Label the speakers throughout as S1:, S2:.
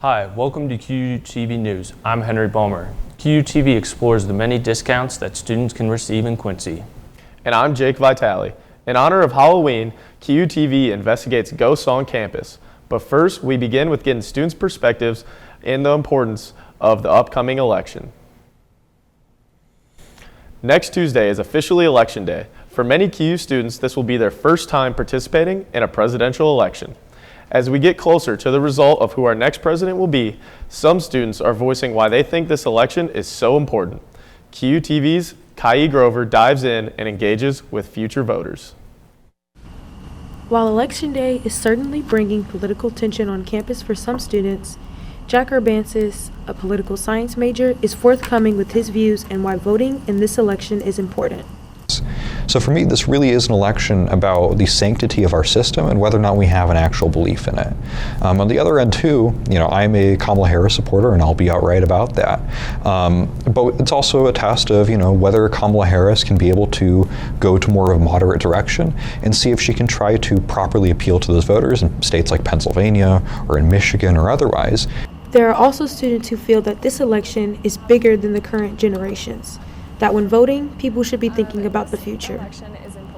S1: Hi, welcome to QUTV News. I'm Henry Balmer. QUTV explores the many discounts that students can receive in Quincy.
S2: And I'm Jake Vitale. In honor of Halloween, QUTV investigates ghosts on campus. But first, we begin with getting students' perspectives and the importance of the upcoming election. Next Tuesday is officially Election Day. For many QU students, this will be their first time participating in a presidential election. As we get closer to the result of who our next president will be, some students are voicing why they think this election is so important. QUTV's Kai Grover dives in and engages with future voters.
S3: While Election Day is certainly bringing political tension on campus for some students, Jack Urbansis, a political science major, is forthcoming with his views and why voting in this election is important.
S4: So for me, this really is an election about the sanctity of our system and whether or not we have an actual belief in it. On the other end too, I'm a Kamala Harris supporter and I'll be outright about that. But it's also a test of, whether Kamala Harris can be able to go to more of a moderate direction and see if she can try to properly appeal to those voters in states like Pennsylvania or in Michigan or otherwise.
S3: There are also students who feel that this election is bigger than the current generations. That when voting, people should be thinking about the future.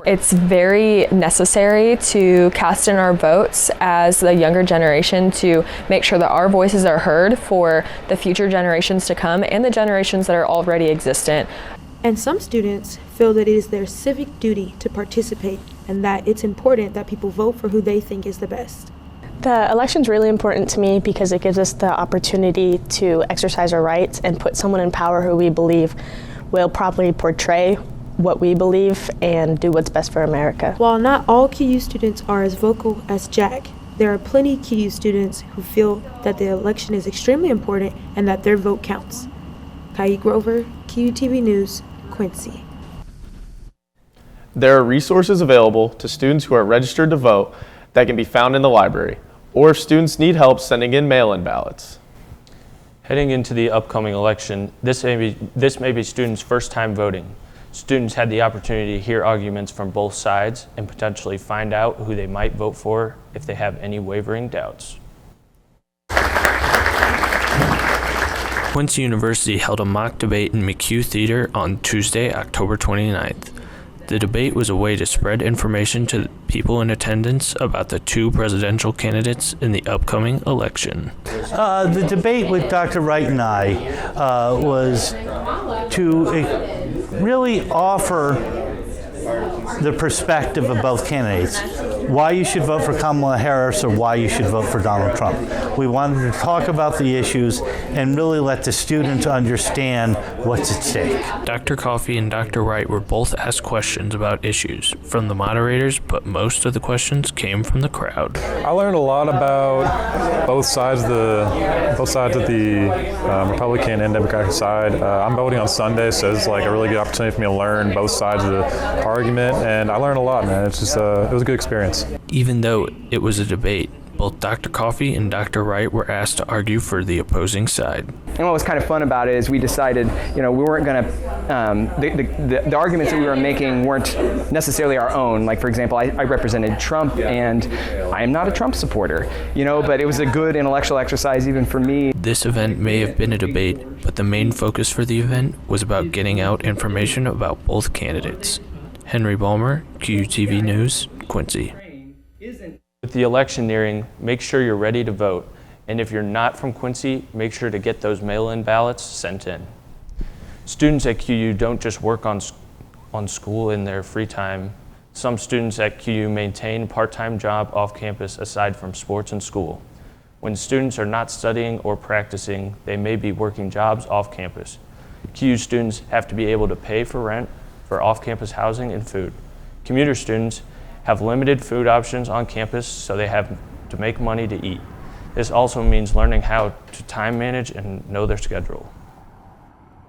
S5: It's very necessary to cast in our votes as the younger generation to make sure that our voices are heard for the future generations to come and the generations that are already existent.
S3: And some students feel that it is their civic duty to participate and that it's important that people vote for who they think is the best.
S6: The election's really important to me because it gives us the opportunity to exercise our rights and put someone in power who we believe will properly portray what we believe and do what's best for America.
S3: While not all QU students are as vocal as Jack, there are plenty QU students who feel that the election is extremely important and that their vote counts. Kai Grover, QUTV News, Quincy.
S2: There are resources available to students who are registered to vote that can be found in the library, or if students need help sending in mail-in ballots.
S1: Heading into the upcoming election, this may be students' first time voting. Students had the opportunity to hear arguments from both sides and potentially find out who they might vote for if they have any wavering doubts. Quincy University held a mock debate in McHugh Theater on Tuesday, October 29th. The debate was a way to spread information to people in attendance about the two presidential candidates in the upcoming election.
S7: The debate with Dr. Wright and I was to really offer the perspective of both candidates. Why you should vote for Kamala Harris or why you should vote for Donald Trump. We wanted to talk about the issues and really let the students understand what's at stake.
S1: Dr. Coffey and Dr. Wright were both asked questions about issues from the moderators, but most of the questions came from the crowd.
S8: I learned a lot about both sides of the Republican and Democratic side. I'm voting on Sunday, so it's like a really good opportunity for me to learn both sides of the argument, and I learned a lot, man. It's just it was a good experience.
S1: Even though it was a debate, both Dr. Coffey and Dr. Wright were asked to argue for the opposing side.
S9: And what was kind of fun about it is we decided, we weren't going to, the arguments that we were making weren't necessarily our own. Like, for example, I represented Trump, and I am not a Trump supporter, but it was a good intellectual exercise even for me.
S1: This event may have been a debate, but the main focus for the event was about getting out information about both candidates. Henry Balmer, QUTV News, Quincy. With the election nearing, make sure you're ready to vote. And if you're not from Quincy, make sure to get those mail-in ballots sent in. Students at QU don't just work on school in their free time. Some students at QU maintain a part-time job off campus aside from sports and school. When students are not studying or practicing, they may be working jobs off campus. QU students have to be able to pay for rent, for off-campus housing and food. Commuter students have limited food options on campus, so they have to make money to eat. This also means learning how to time manage and know their schedule.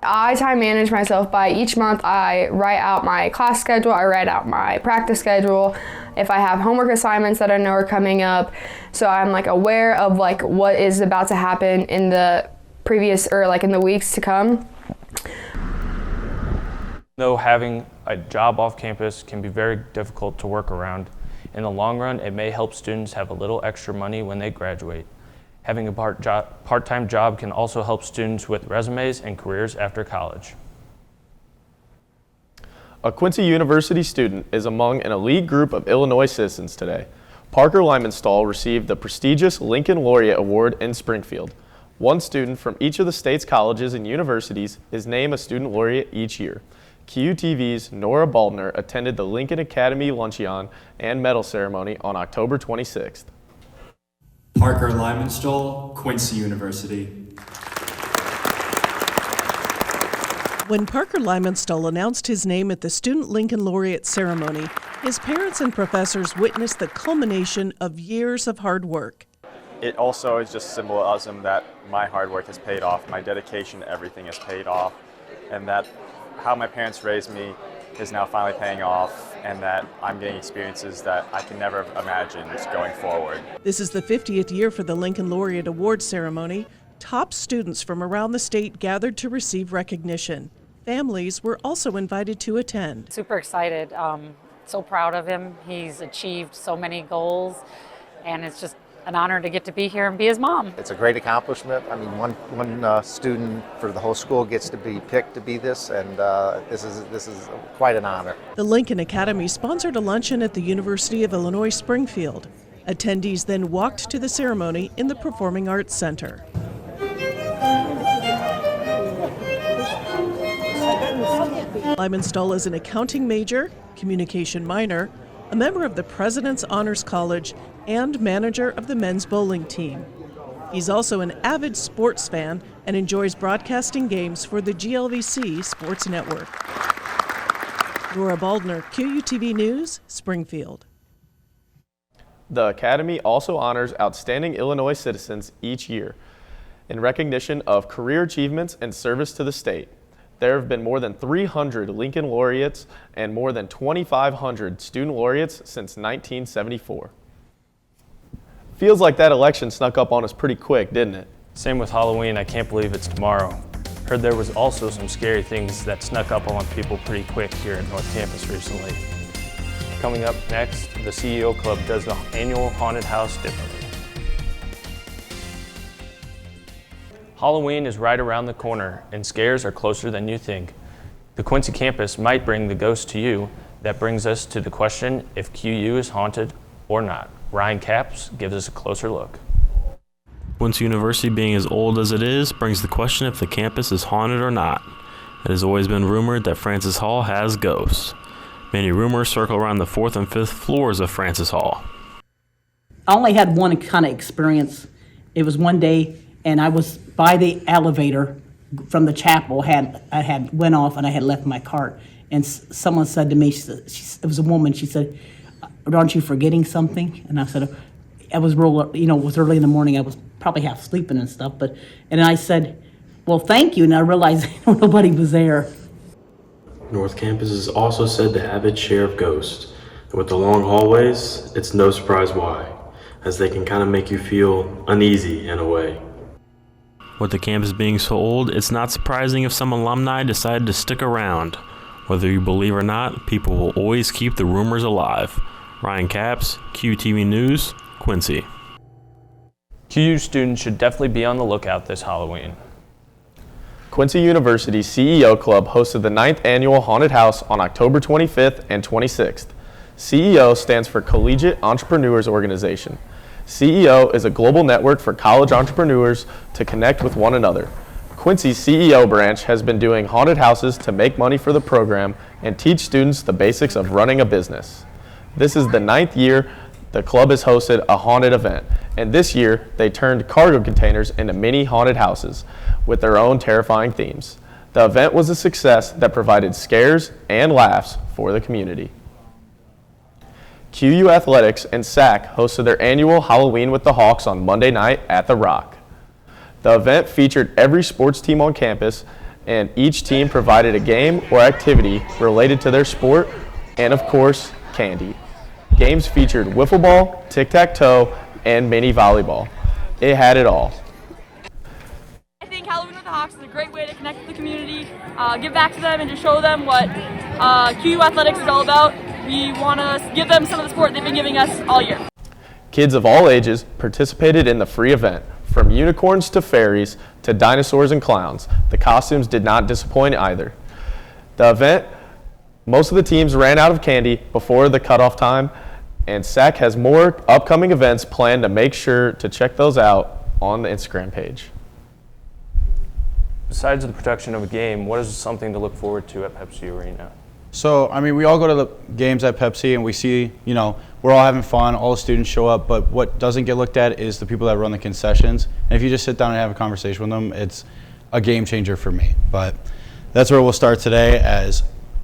S10: I time manage myself by each month I write out my class schedule, I write out my practice schedule, if I have homework assignments that I know are coming up, so I'm aware of what is about to happen in the previous or in the weeks to come.
S1: Though having a job off campus can be very difficult to work around, in the long run, it may help students have a little extra money when they graduate. Having a part-time job can also help students with resumes and careers after college.
S2: A Quincy University student is among an elite group of Illinois citizens today. Parker Limenstall received the prestigious Lincoln Laureate Award in Springfield. One student from each of the state's colleges and universities is named a student laureate each year. QUTV's Nora Baldner attended the Lincoln Academy Luncheon and Medal Ceremony on October 26th.
S11: Parker Limenstall, Quincy University.
S12: When Parker Limenstall announced his name at the Student Lincoln Laureate ceremony, his parents and professors witnessed the culmination of years of hard work.
S13: It also is just symbolism that my hard work has paid off, my dedication, everything has paid off, and that how my parents raised me is now finally paying off, and that I'm getting experiences that I can never have imagined going forward.
S12: This is the 50th year for the Lincoln Laureate Award ceremony. Top students from around the state gathered to receive recognition. Families were also invited to attend.
S14: Super excited, so proud of him. He's achieved so many goals, and it's just an honor to get to be here and be his mom.
S15: It's a great accomplishment. I mean, one student for the whole school gets to be picked to be this, and this is quite an honor.
S12: The Lincoln Academy sponsored a luncheon at the University of Illinois Springfield. Attendees then walked to the ceremony in the Performing Arts Center. Limenstall is an accounting major, communication minor, a member of the President's Honors College, and manager of the men's bowling team. He's also an avid sports fan and enjoys broadcasting games for the GLVC Sports Network. Nora Baldner, QUTV News, Springfield.
S2: The Academy also honors outstanding Illinois citizens each year in recognition of career achievements and service to the state. There have been more than 300 Lincoln Laureates and more than 2,500 student laureates since 1974. Feels like that election snuck up on us pretty quick, didn't it?
S1: Same with Halloween, I can't believe it's tomorrow. Heard there was also some scary things that snuck up on people pretty quick here at North Campus recently. Coming up next, the CEO Club does the annual haunted house differently. Halloween is right around the corner, and scares are closer than you think. The Quincy campus might bring the ghost to you. That brings us to the question if QU is haunted or not. Ryan Capps gives us a closer look.
S16: Quincy University, being as old as it is, brings the question if the campus is haunted or not. It has always been rumored that Francis Hall has ghosts. Many rumors circle around the 4th and 5th floors of Francis Hall.
S17: I only had one kind of experience. It was one day, and I was by the elevator from the chapel. I had went off, and I had left my cart. And someone said to me, it was a woman. She said, "Aren't you forgetting something?" And I said, "I was real. It was early in the morning. I was probably half sleeping and stuff." And I said, "Well, thank you." And I realized nobody was there.
S16: North Campus is also said to have its share of ghosts. And with the long hallways, it's no surprise why, as they can kind of make you feel uneasy in a way. With the campus being so old, it's not surprising if some alumni decided to stick around. Whether you believe or not, people will always keep the rumors alive. Ryan Capps, QTV News, Quincy.
S1: QU students should definitely be on the lookout this Halloween.
S2: Quincy University's CEO Club hosted the 9th annual Haunted House on October 25th and 26th. CEO stands for Collegiate Entrepreneurs Organization. CEO is a global network for college entrepreneurs to connect with one another. Quincy's CEO branch has been doing haunted houses to make money for the program and teach students the basics of running a business. This is the 9th year the club has hosted a haunted event, and this year they turned cargo containers into mini haunted houses with their own terrifying themes. The event was a success that provided scares and laughs for the community. QU Athletics and SAC hosted their annual Halloween with the Hawks on Monday night at The Rock. The event featured every sports team on campus, and each team provided a game or activity related to their sport, and of course, candy. Games featured wiffle ball, tic-tac-toe, and mini volleyball. It had it all.
S18: I think Halloween with the Hawks is a great way to connect with the community, give back to them, and to show them what QU Athletics is all about. We want to give them some of the support they've been giving us all year.
S2: Kids of all ages participated in the free event. From unicorns to fairies to dinosaurs and clowns, the costumes did not disappoint either. The event, most of the teams ran out of candy before the cutoff time, and SAC has more upcoming events planned to make sure to check those out on the Instagram page.
S19: Besides the production of a game, what is something to look forward to at Pepsi Arena?
S20: So, I mean, we all go to the games at Pepsi and we see, you know, we're all having fun, all the students show up, but what doesn't get looked at is the people that run the concessions. And if you just sit down and have a conversation with them, it's a game changer for me. But that's where we'll start today, as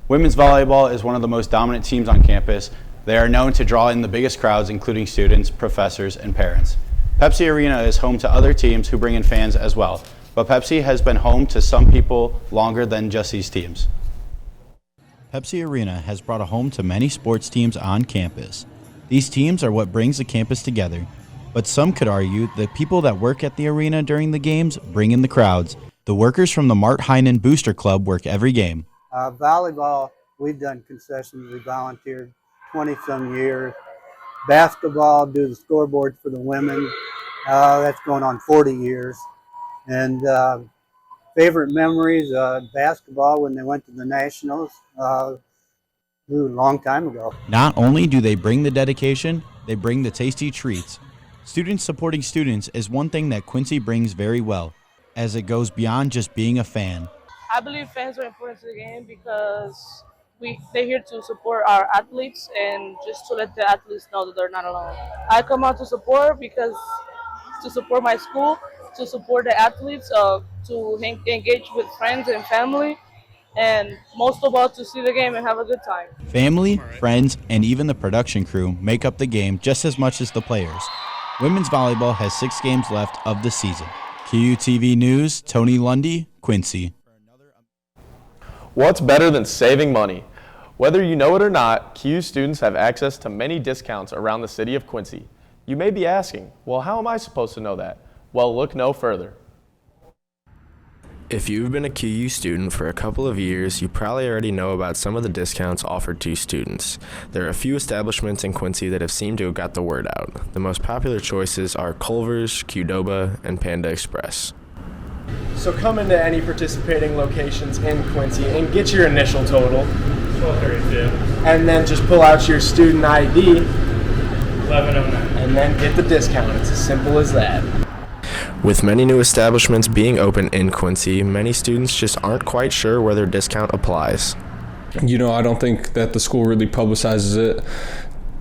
S20: women's volleyball is one of the most dominant teams on campus. They are known to draw in the biggest crowds, including students, professors, and parents. Pepsi Arena is home to other teams who bring in fans as well, but Pepsi has been home to some people longer than just these teams.
S21: Pepsi Arena has brought a home to many sports teams on campus. These teams are what brings the campus together, but some could argue the people that work at the arena during the games bring in the crowds. The workers from the Mart Heinen Booster Club work every game.
S22: Volleyball, we've done concessions, we volunteered 20-some years. Basketball, do the scoreboards for the women, that's going on 40 years. And favorite memories, basketball when they went to the Nationals, a long time ago.
S21: Not only do they bring the dedication, they bring the tasty treats. Students supporting students is one thing that Quincy brings very well, as it goes beyond just being a fan.
S23: I believe fans are important to the game because they're here to support our athletes and just to let the athletes know that they're not alone. I come out to support because to support my school, to support the athletes, to engage with friends and family, and most of all to see the game and have a good time.
S21: Family, friends, and even the production crew make up the game just as much as the players. Women's volleyball has 6 games left of the season. QUTV News, Tony Lundy, Quincy.
S2: What's better than saving money? Whether you know it or not, QU students have access to many discounts around the city of Quincy. You may be asking, well, how am I supposed to know that? Well, look no further.
S1: If you've been a QU student for a couple of years, you probably already know about some of the discounts offered to students. There are a few establishments in Quincy that have seemed to have got the word out. The most popular choices are Culver's, Qdoba, and Panda Express.
S24: So come into any participating locations in Quincy and get your initial total. 1232. And then just pull out your student ID. 1109. And then get the discount. It's as simple as that.
S1: With many new establishments being open in Quincy, many students just aren't quite sure where their discount applies.
S25: You know, I don't think that the school really publicizes it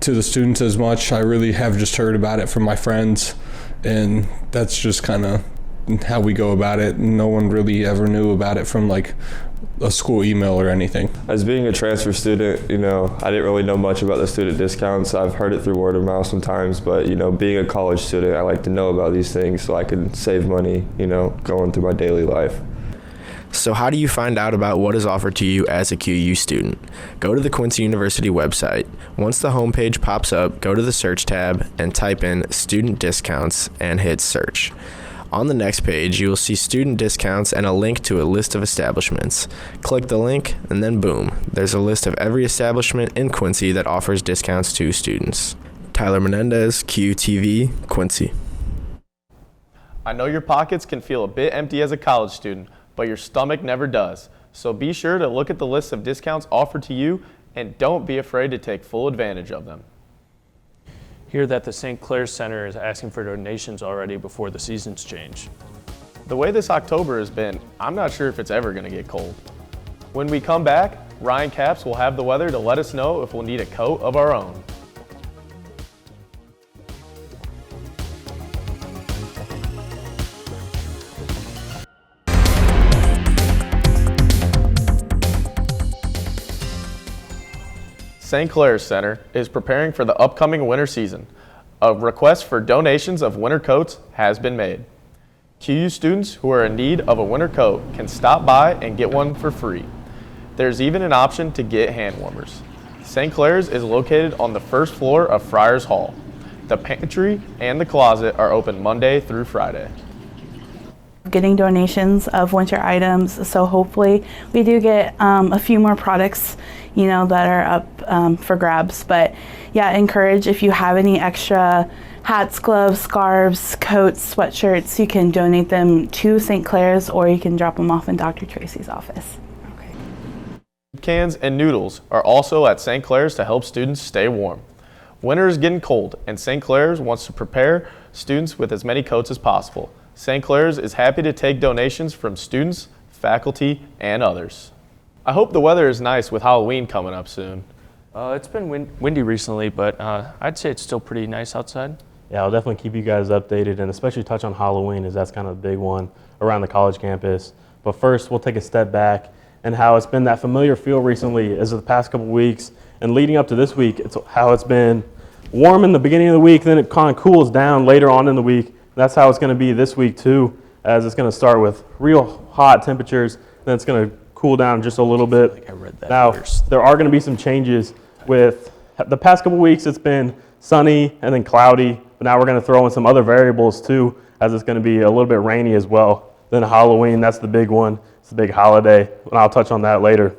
S25: to the students as much. I really have just heard about it from my friends, and that's just kind of how we go about it. No one really ever knew about it from like a school email or anything.
S26: As being a transfer student, you know, I didn't really know much about the student discounts. I've heard it through word of mouth sometimes, but you know, being a college student, I like to know about these things so I can save money, you know, going through my daily life.
S1: So how do you find out about what is offered to you as a QU student? Go to the Quincy University website. Once the homepage pops up, go to the search tab and type in student discounts and hit search. On the next page, you will see student discounts and a link to a list of establishments. Click the link, and then boom, there's a list of every establishment in Quincy that offers discounts to students. Tyler Menendez, QUTV, Quincy.
S2: I know your pockets can feel a bit empty as a college student, but your stomach never does. So be sure to look at the list of discounts offered to you, and don't be afraid to take full advantage of them.
S19: Hear that the St. Clair Center is asking for donations already before the seasons change.
S2: The way this October has been, I'm not sure if it's ever going to get cold. When we come back, Ryan Capps will have the weather to let us know if we'll need a coat of our own. St. Clair Center is preparing for the upcoming winter season. A request for donations of winter coats has been made. QU students who are in need of a winter coat can stop by and get one for free. There's even an option to get hand warmers. St. Clair's is located on the first floor of Friars Hall. The pantry and the closet are open Monday through Friday.
S27: Getting donations of winter items, so hopefully we do get a few more products, that are up for grabs. But yeah, encourage if you have any extra hats, gloves, scarves, coats, sweatshirts. You can donate them to St. Clair's or you can drop them off in Dr. Tracy's office.
S2: Cans and noodles are also at St. Clair's to help students stay warm. Winter is getting cold, and St. Clair's wants to prepare students with as many coats as possible. St. Clair's is happy to take donations from students, faculty, and others. I hope the weather is nice with Halloween coming up soon.
S19: It's been windy recently, but I'd say it's still pretty nice outside.
S3: Yeah, I'll definitely keep you guys updated, and especially touch on Halloween, as that's kind of a big one around the college campus. But first, we'll take a step back and how it's been that familiar feel recently as of the past couple weeks and leading up to this week. It's how it's been warm in the beginning of the week, then it kind of cools down later on in the week. That's how it's going to be this week too, as it's going to start with real hot temperatures, then it's going to cool down just a little bit.
S19: I think I read that
S3: Now,
S19: first.
S3: there are going to be some changes with the past couple weeks. It's been sunny and then cloudy, but now we're going to throw in some other variables too, as it's going to be a little bit rainy as well. Then Halloween, that's the big one. It's a big holiday, and I'll touch on that later.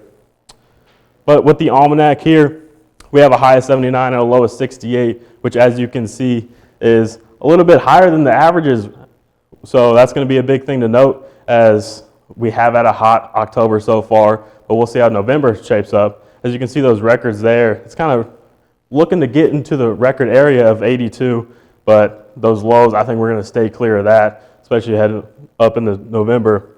S3: But with the almanac here, we have a high of 79 and a low of 68, which as you can see is a little bit higher than the averages. So that's going to be a big thing to note, as we have had a hot October so far, but we'll see how November shapes up. As you can see those records there, it's kind of looking to get into the record area of 82, but those lows, I think we're going to stay clear of that, especially heading up into November.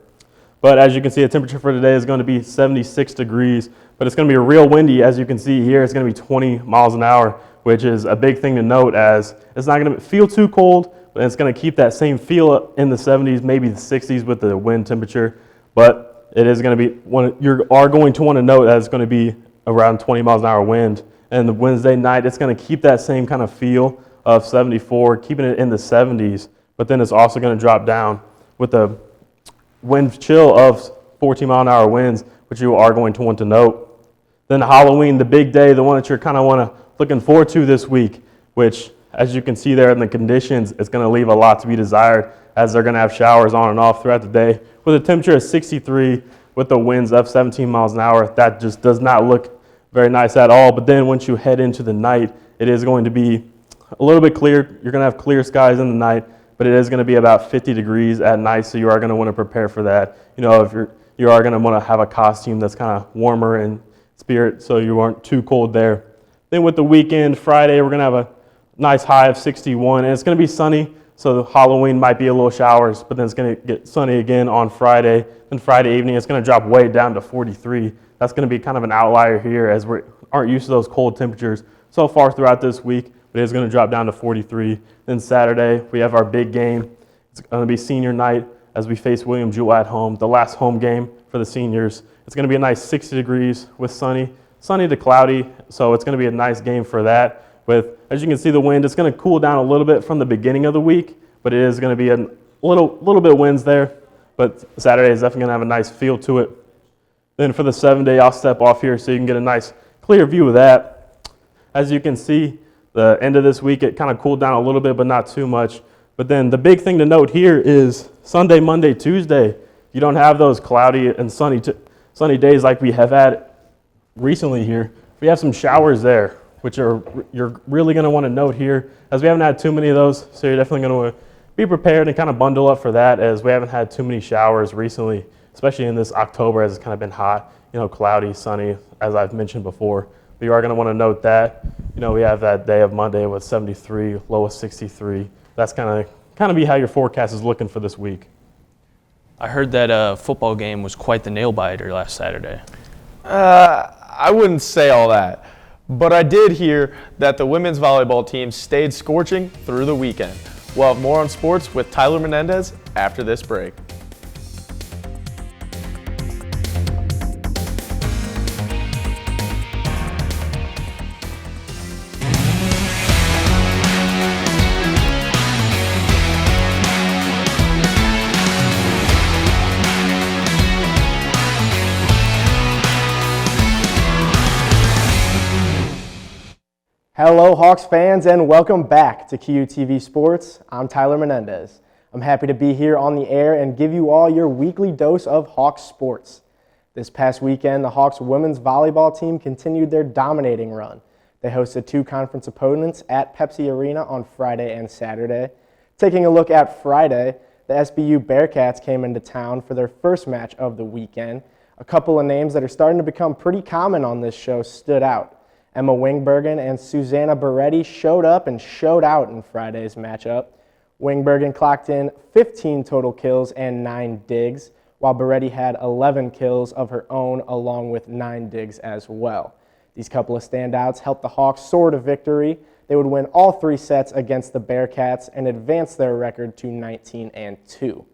S3: But as you can see, the temperature for today is going to be 76 degrees, but it's going to be real windy. As you can see here, it's going to be 20 miles an hour, which is a big thing to note, as it's not going to feel too cold, but it's going to keep that same feel in the 70s, maybe the 60s with the wind temperature. But it is going to be you are going to want to note that it's going to be around 20 miles an hour wind. And the Wednesday night, it's going to keep that same kind of feel of 74, keeping it in the 70s. But then it's also going to drop down with a wind chill of 14 mile an hour winds, which you are going to want to note. Then Halloween, the big day, the one that you're kind of looking forward to this week, which as you can see there in the conditions, it's going to leave a lot to be desired, as they're going to have showers on and off throughout the day. With a temperature of 63 with the winds up 17 miles an hour, that just does not look very nice at all. But then once you head into the night, it is going to be a little bit clear. You're going to have clear skies in the night, but it is going to be about 50 degrees at night, so you are going to want to prepare for that. You know, if you are going to want to have a costume that's kind of warmer in spirit, so you aren't too cold there. Then with the weekend, Friday, we're going to have a nice high of 61, and it's going to be sunny, so Halloween might be a little showers, but then it's going to get sunny again on Friday. Then Friday evening, it's going to drop way down to 43. That's going to be kind of an outlier here, as we aren't used to those cold temperatures so far throughout this week, but it is going to drop down to 43. Then Saturday, we have our big game. It's going to be senior night as we face William Jewell at home, the last home game for the seniors. It's going to be a nice 60 degrees with sunny to cloudy, so it's going to be a nice game for that. With, as you can see, the wind, it's going to cool down a little bit from the beginning of the week, but it is going to be a little bit winds there. But Saturday is definitely going to have a nice feel to it. Then for the 7-day, I'll step off here so you can get a nice clear view of that. As you can see, the end of this week, it kind of cooled down a little bit, but not too much. But then the big thing to note here is Sunday, Monday, Tuesday. You don't have those cloudy and sunny days like we have had recently here. We have some showers there, which you're really going to want to note here, as we haven't had too many of those. So you're definitely going to be prepared and kind of bundle up for that, as we haven't had too many showers recently, especially in this October, as it's kind of been hot, cloudy, sunny, as I've mentioned before. But you are going to want to note that. We have that day of Monday with 73, low of 63. That's kind of be how your forecast is looking for this week.
S19: I heard that football game was quite the nail biter last Saturday.
S2: I wouldn't say all that, but I did hear that the women's volleyball team stayed scorching through the weekend. We'll have more on sports with Tyler Menendez after this break.
S24: Hello, Hawks fans, and welcome back to QUTV Sports. I'm Tyler Menendez. I'm happy to be here on the air and give you all your weekly dose of Hawks sports. This past weekend, the Hawks women's volleyball team continued their dominating run,
S4: They hosted 2 conference opponents at Pepsi Arena on Friday and Saturday. Taking a look at Friday, the SBU Bearcats came into town for their first match of the weekend. A couple of names that are starting to become pretty common on this show stood out. Emma Wingbergen and Susanna Beretti showed up and showed out in Friday's matchup. Wingbergen clocked in 15 total kills and 9 digs, while Beretti had 11 kills of her own along with 9 digs as well. These couple of standouts helped the Hawks soar to victory. They would win all 3 sets against the Bearcats and advance their record to 19-2.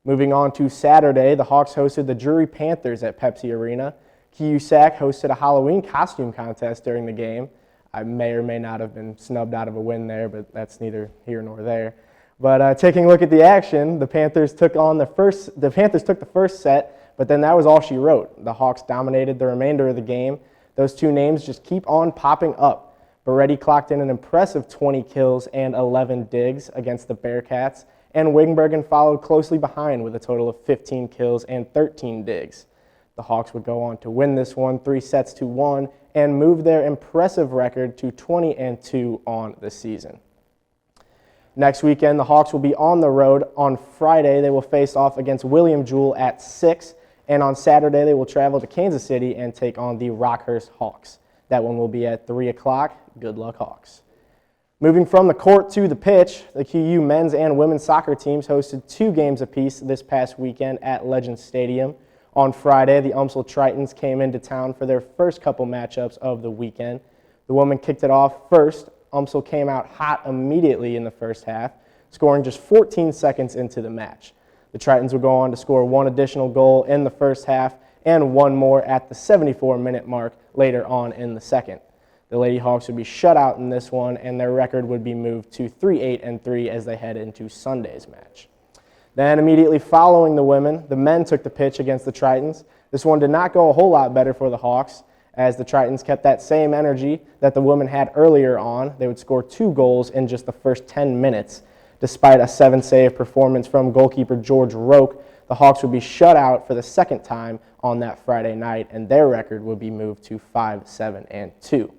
S4: Moving on to Saturday, the Hawks hosted the Drury Panthers at Pepsi Arena. QUSAC hosted a Halloween costume contest during the game. I may or may not have been snubbed out of a win there, but that's neither here nor there. But taking a look at the action, the Panthers took the first set, but then that was all she wrote. The Hawks dominated the remainder of the game. Those 2 names just keep on popping up. Beretti clocked in an impressive 20 kills and 11 digs against the Bearcats, and Wingbergen followed closely behind with a total of 15 kills and 13 digs. The Hawks would go on to win this one 3-1 and move their impressive record to 20-2 on the season. Next weekend, the Hawks will be on the road. On Friday, they will face off against William Jewell at 6, and on Saturday, they will travel to Kansas City and take on the Rockhurst Hawks. That one will be at 3 o'clock. Good luck, Hawks. Moving from the court to the pitch, the QU men's and women's soccer teams hosted 2 games apiece this past weekend at Legends Stadium. On Friday, the UMSL Tritons came into town for their first couple matchups of the weekend. The women kicked it off first. UMSL came out hot immediately in the first half, scoring just 14 seconds into the match. The Tritons would go on to score 1 additional goal in the first half and 1 more at the 74-minute mark later on in the second. The Lady Hawks would be shut out in this one, and their record would be moved to 3-8-3 as they head into Sunday's match. Then immediately following the women, the men took the pitch against the Tritons. This one did not go a whole lot better for the Hawks, as the Tritons kept that same energy that the women had earlier on. They would score 2 goals in just the first 10 minutes. Despite a 7-save performance from goalkeeper George Roque, the Hawks would be shut out for the second time on that Friday night, and their record would be moved to 5-7-2.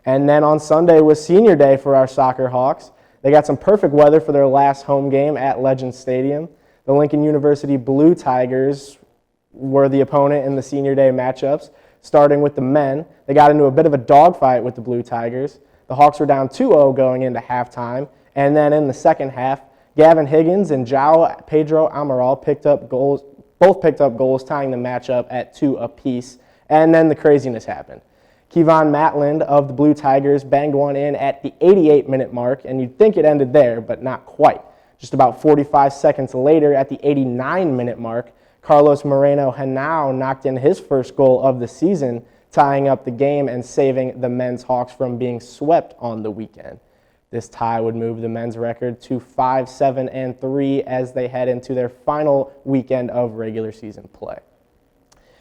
S4: And then on Sunday was senior day for our soccer Hawks. They got some perfect weather for their last home game at Legends Stadium. The Lincoln University Blue Tigers were the opponent in the senior day matchups. Starting with the men, they got into a bit of a dogfight with the Blue Tigers. The Hawks were down 2-0 going into halftime, and then in the second half, Gavin Higgins and João Pedro Amaral both picked up goals, tying the matchup at 2 apiece, and then the craziness happened. Kevon Matland of the Blue Tigers banged one in at the 88-minute mark, and you'd think it ended there, but not quite. Just about 45 seconds later, at the 89-minute mark, Carlos Moreno-Henao knocked in his first goal of the season, tying up the game and saving the men's Hawks from being swept on the weekend. This tie would move the men's record to 5-7-3 as they head into their final weekend of regular season play.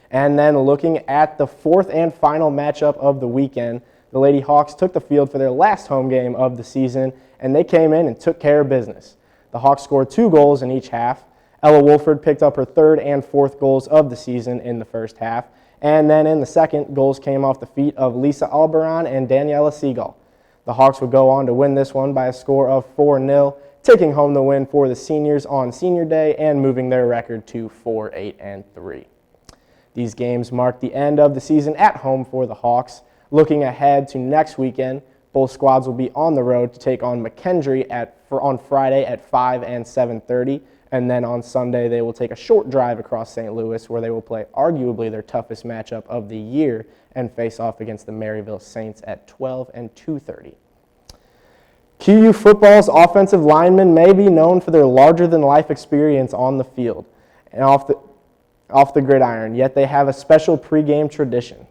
S4: And then looking at the 4th and final matchup of the weekend, the Lady Hawks took the field for their last home game of the season, and they came in and took care of business. The Hawks scored 2 goals in each half. Ella Wolford picked up her 3rd and 4th goals of the season in the first half, and then in the second, goals came off the feet of Lisa Alberon and Daniela Seagull. The Hawks would go on to win this one by a score of 4-0, taking home the win for the seniors on senior day and moving their record to 4-8-3. These games mark the end of the season at home for the Hawks. Looking ahead to next weekend, both squads will be on the road to take on McKendree on Friday at 5 and 7:30, and then on Sunday they will take a short drive across St. Louis where they will play arguably their toughest matchup of the year and face off against the Maryville Saints at 12 and 2:30. QU football's offensive linemen may be known for their larger-than-life experience on the field and off the gridiron, yet they have a special pregame tradition.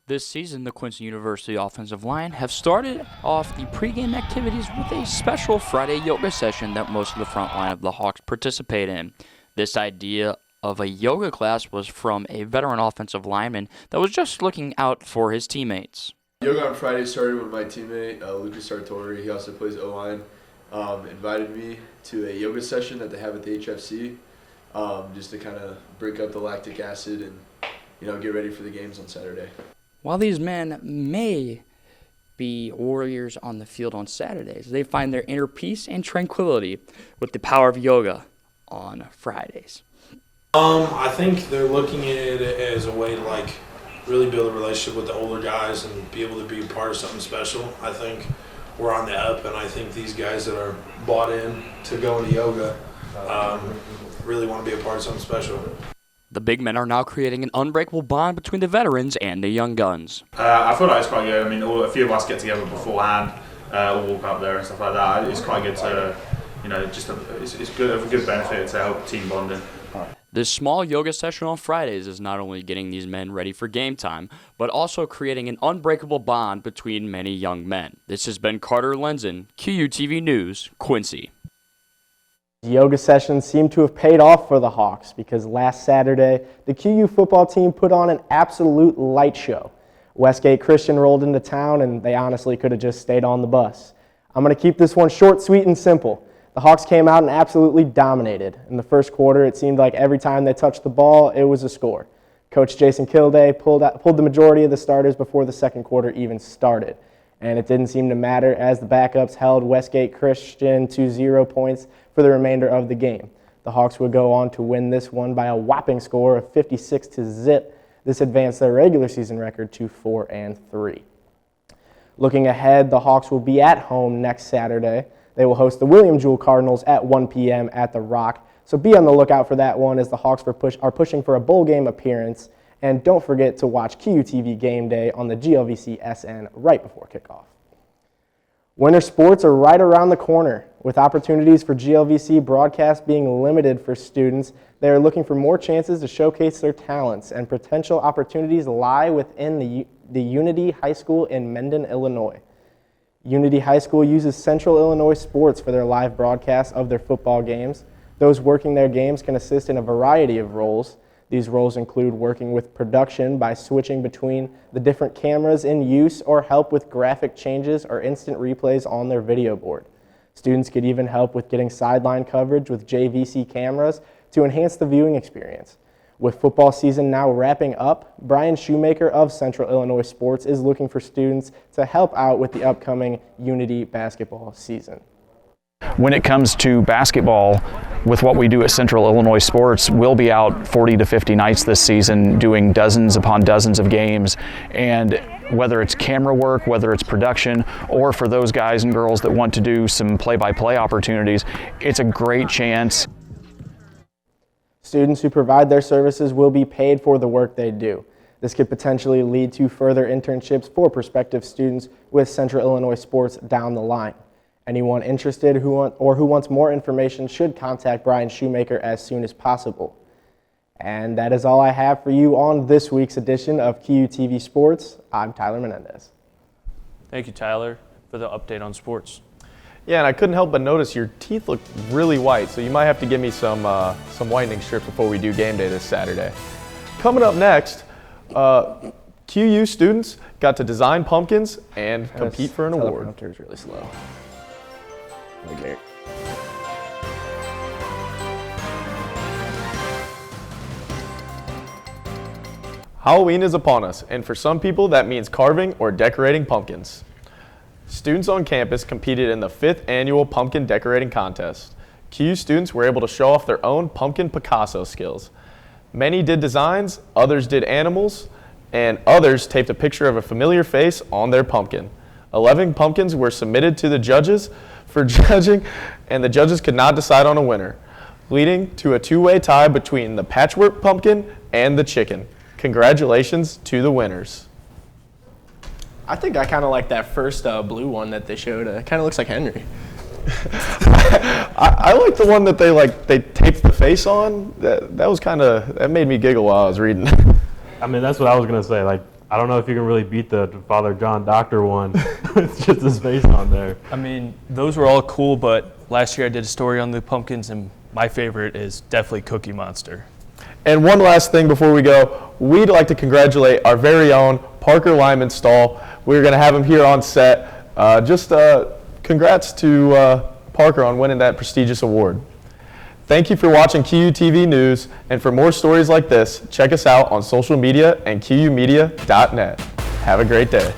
S5: This season, the Quincy University offensive line have started off the pregame activities with a special Friday yoga session that most of the front line of the Hawks participate in. This idea of a yoga class was from a veteran offensive lineman that was just looking out for his teammates.
S6: Yoga on Friday started when my teammate, Lucas Sartori, he also plays O-line, invited me to a yoga session that they have at the HFC, just to kind of break up the lactic acid and, get ready for the games on Saturday.
S5: While these men may be warriors on the field on Saturdays, they find their inner peace and tranquility with the power of yoga on Fridays.
S7: I think they're looking at it as a way to really build a relationship with the older guys and be able to be a part of something special. I think we're on the up, and I think these guys that are bought in to go into yoga really want to be a part of something special.
S5: The big men are now creating an unbreakable bond between the veterans and the young guns.
S8: I feel like it's quite good. I mean, a few of us get together beforehand, we'll walk up there and stuff like that. It's quite good to, it's good of a good benefit to help team bonding.
S5: This small yoga session on Fridays is not only getting these men ready for game time, but also creating an unbreakable bond between many young men. This has been Carter Lenzen, QUTV News, Quincy.
S4: Yoga sessions seem to have paid off for the Hawks because last Saturday, the QU football team put on an absolute light show. Westgate Christian rolled into town, and they honestly could have just stayed on the bus. I'm going to keep this one short, sweet, and simple. The Hawks came out and absolutely dominated. In the first quarter, it seemed like every time they touched the ball, it was a score. Coach Jason Kilday pulled the majority of the starters before the second quarter even started. And it didn't seem to matter as the backups held Westgate Christian to 0 points for the remainder of the game. The Hawks would go on to win this one by a whopping score of 56-0. This advanced their regular season record to 4-3. Looking ahead, the Hawks will be at home next Saturday. They will host the William Jewell Cardinals at 1 p.m. at the Rock. So be on the lookout for that one as the Hawks are pushing for a bowl game appearance. And don't forget to watch QUTV Game Day on the GLVC SN right before kickoff. Winter sports are right around the corner. With opportunities for GLVC broadcast being limited for students, they are looking for more chances to showcase their talents, and potential opportunities lie within the Unity High School in Mendon, Illinois. Unity High School uses Central Illinois Sports for their live broadcasts of their football games. Those working their games can assist in a variety of roles. These roles include working with production by switching between the different cameras in use, or help with graphic changes or instant replays on their video board. Students could even help with getting sideline coverage with JVC cameras to enhance the viewing experience. With football season now wrapping up, Brian Shoemaker of Central Illinois Sports is looking for students to help out with the upcoming Unity basketball season.
S9: When it comes to basketball, with what we do at Central Illinois Sports, we'll be out 40 to 50 nights this season doing dozens upon dozens of games. And whether it's camera work, whether it's production, or for those guys and girls that want to do some play-by-play opportunities, it's a great chance.
S4: Students who provide their services will be paid for the work they do. This could potentially lead to further internships for prospective students with Central Illinois Sports down the line. Anyone interested who wants more information should contact Brian Shoemaker as soon as possible. And that is all I have for you on this week's edition of QUTV Sports. I'm Tyler Menendez.
S19: Thank you, Tyler, for the update on sports.
S2: Yeah, and I couldn't help but notice your teeth look really white, so you might have to give me some whitening strips before we do game day this Saturday. Coming up next, QU students got to design pumpkins and compete for an award.
S4: Teleprompter is really slow. Okay.
S2: Halloween is upon us, and for some people that means carving or decorating pumpkins. Students on campus competed in the 5th annual pumpkin decorating contest. QU students were able to show off their own pumpkin Picasso skills. Many did designs, others did animals, and others taped a picture of a familiar face on their pumpkin. 11 pumpkins were submitted to the judges for judging, and the judges could not decide on a winner, leading to a two-way tie between the patchwork pumpkin and the chicken. Congratulations to the winners.
S24: I think I kind of like that first blue one that they showed. It kind of looks like Henry.
S2: I like the one that they taped the face on. That made me giggle while I was reading.
S3: I mean, that's what I was gonna say. I don't know if you can really beat the Father John Doctor one. It's just his face on there.
S19: I mean, those were all cool, but last year I did a story on the pumpkins, and my favorite is definitely Cookie Monster.
S2: And one last thing before we go, we'd like to congratulate our very own Parker Lyman-Stahl. We're going to have him here on set. Congrats to Parker on winning that prestigious award. Thank you for watching QUTV News, and for more stories like this, check us out on social media and QUmedia.net. Have a great day.